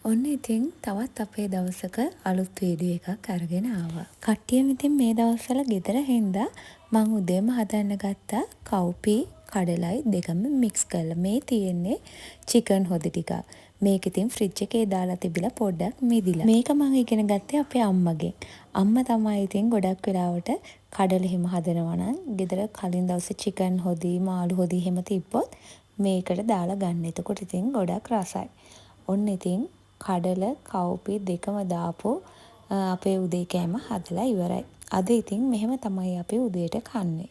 ඔන්න ඉතින් තවත් අපේ දවසක අලුත් වීඩියෝ එකක් අරගෙන ආවා. කට්ටියම ඉතින් මේ දවස්වල ගෙදර හින්දා මං උදේම හදන්න ගත්තා කව්පි කඩලයි දෙකම මික්ස් කරලා. මේ තියෙන්නේ චිකන් හොදි ටිකක්. මේක ඉතින් ෆ්‍රිජ් එකේ දාලා තිබිලා පොඩ්ඩක් මිදිලා. මේක මං ඉගෙන ගත්තේ අපේ අම්මගෙන්. අම්මා තමයි ඉතින් ගොඩක් වෙලාවට කඩල හිම හදනවා නම් ගෙදර කලින් දවසේ චිකන් හොදි මාළු හොදි එහෙම තිබ්බොත් මේකට දාලා ගන්න. එතකොට ඉතින් ගොඩක් රසයි. ඔන්න ඉතින් කඩල කව්පි දෙකම දාපු අපේ උදේ කෑම හදලා ඉවරයි. අද ඉතින් මෙහෙම තමයි අපි උදේට කන්නේ.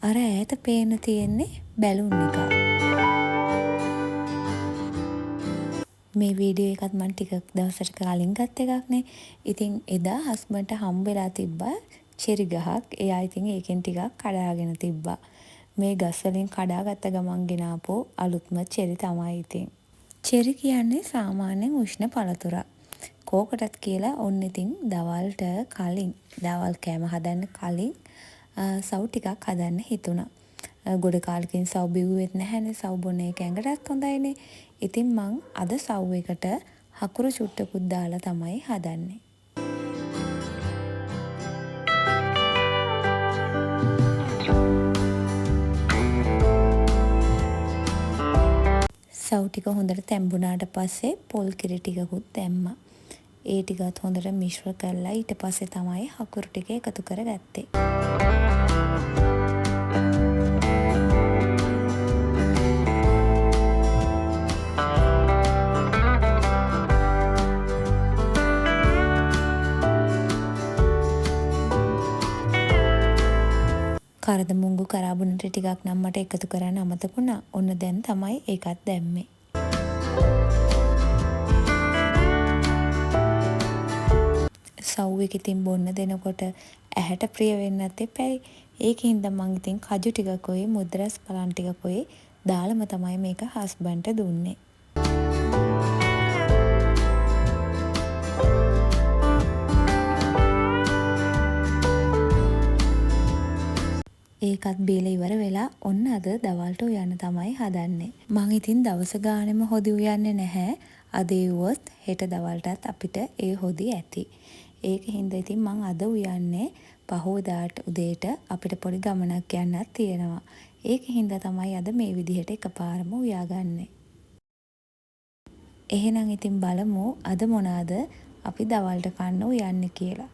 අර ඈත පේන තියෙන්නේ බැලුන් එක. මේ වීඩියෝ එකත් මම ටිකක් දවසකට කලින් ගත්ත එකක් නේ. ඉතින් එදා හස්බන්ඩ්ට හම්බ වෙලා තිබ්බා චෙරි ගහක්. එයා ඉතින් ඒකෙන් ටිකක් කඩාගෙන තිබ්බා. මේ ගස් වලින් කඩාගත්ත ගමන් ගෙනාපු අලුත්ම චෙරි තමයි ඉතින්. චෙරි කියන්නේ සාමාන්‍යයෙන් උෂ්ණ පළතුරක්. කෝකටත් කියලා ඔන්න ඉතින් දවල්ට කලින් දවල් කෑම හදන්න කලින් සව් ටිකක් හදන්න හිතුණා. ගොඩ කාලෙකින් සව් බිව්වෙත් නැහැනේ. සව් බොන එක ඇඟටත් හොඳයිනේ. ඉතින් මං අද සව් එකට හකුරු චුට්ටකුත් දාලා තමයි හදන්නේ. සව් ටික හොඳට තැඹුණාට පස්සේ පොල් කිරි ටිකකුත් දැම්මා. ඒ ටිකත් හොඳට මිශ්‍ර කරලා ඊට පස්සේ තමයි හකුරු ටික එකතු කරගත්තේ. කරදමුංගු කරාබුනට ටිකක් නම් මට එකතු කරන්න අමතක වුණා. ඔන්න දැන් තමයි ඒකත් දැම්මේ. සව් එක ඉතින් බොන්න දෙනකොට ඇහැට ප්‍රිය වෙන්නත් එපැයි. ඒකින්ද මං ඉතින් කජු ටිකකුයි මුද්‍රස් පලන් ටිකකුයි දාලම තමයි මේක හස්බන්ඩ්ට දුන්නේ. ඒකත් බීලා ඉවර වෙලා ඔන්න අද දවල්ට උයන්න තමයි හදන්නේ. මං ඉතින් දවස ගානෙම හොදි උයන්නේ නැහැ. අද ඉවුවොත් හෙට දවල්ටත් අපිට ඒ හොදි ඇති. ඒක හින්දා ඉතින් මං අද උයන්නේ පහෝදාට උදේට අපිට පොඩි ගමනක් යන්නත් තියෙනවා. ඒක හින්දා තමයි අද මේ විදිහට එකපාරම උයාගන්නේ. එහෙනම් ඉතින් බලමු අද මොනවාද අපි දවල්ට කන්න උයන්නේ කියලා.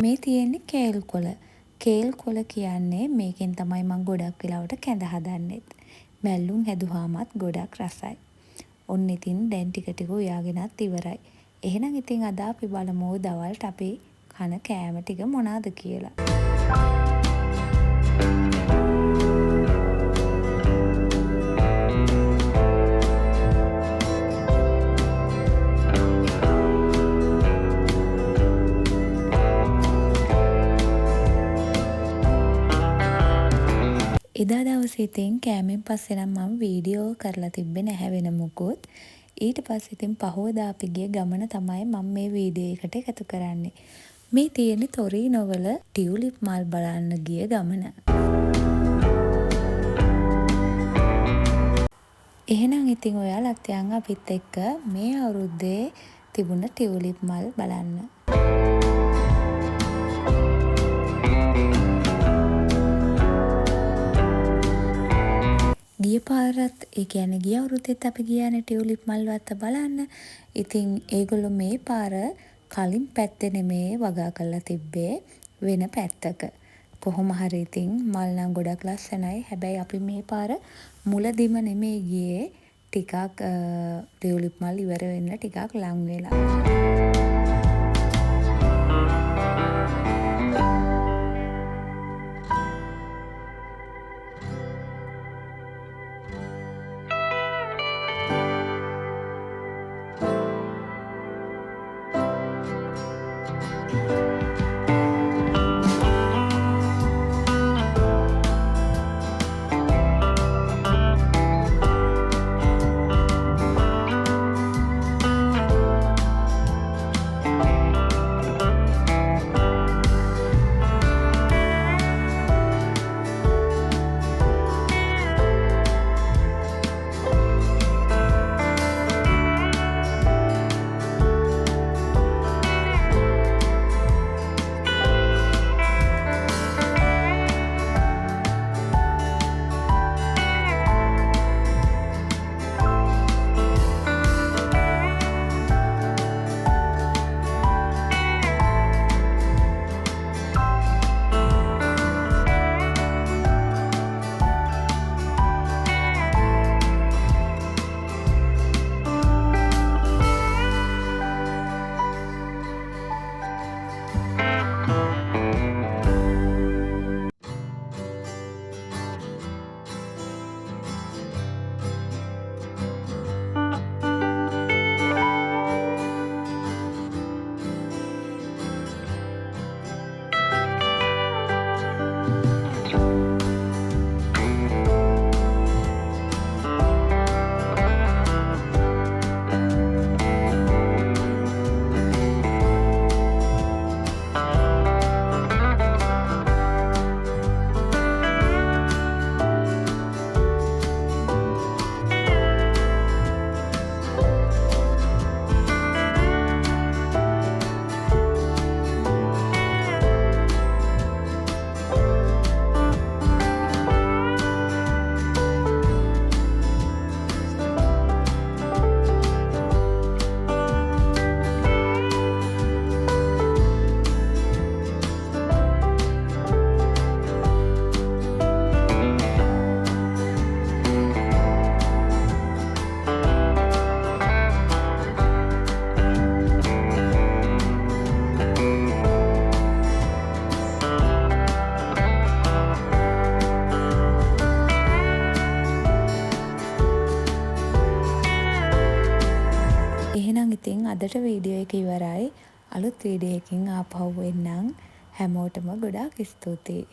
මේ තියෙන්නේ කේල් කොළ. කේල් කොළ කියන්නේ මේකෙන් තමයි මම ගොඩක් වෙලාවට කැඳ හදන්නෙත්. මැල්ලුම් හැදුවාමත් ගොඩක් රසයි. ඔන්න ඉතින් දැන් ටික ටික උයාගෙනත් ඉවරයි. එහෙනම් ඉතින් අද අපි බලමු දවල්ට අපි කන කෑම ටික මොනවාද කියලා. එදා දවසේ ඉතින් කෑමෙන් පස්සේ නම් මම වීඩියෝ කරලා තිබ්බේ නැහැ වෙන මොකුත්. ඊට පස්සේ ඉතින් පහෝදා අපි ගිය ගමන තමයි මම මේ වීඩියෝ එකට එකතු කරන්නේ. මේ තියෙන්නේ ටොරිනෝවල ටියුලිප් මල් බලන්න ගිය ගමන. එහෙනම් ඉතින් ඔයාලත් යන් අපිත් එක්ක මේ අවුරුද්දේ තිබුණ ටියුලිප් මල් බලන්න. ගිය පාරත් ඒ කියන්නේ ගිය අවුරුද්දෙත් අපි ගියානේ ටියුලිප් මල් වත්ත බලන්න. ඉතින් ඒගොල්ලෝ මේ පාර කලින් පැත්තේ නෙමේ වගා කරලා තිබ්බේ වෙන පැත්තක. කොහොම හරි ඉතින් මල් නම් ගොඩක් ලස්සනයි. හැබැයි අපි මේ පාර මුලදිම නෙමේ ගියේ. ටිකක් ටියුලිප් මල් ඉවර වෙන්න ටිකක් ලං වෙලා. එහෙනම් ඉතින් අදට වීඩියෝ එක ඉවරයි. අලුත් වීඩියෝ එකකින් ආපහු එන්නම්. හැමෝටම ගොඩාක් ස්තුතියි.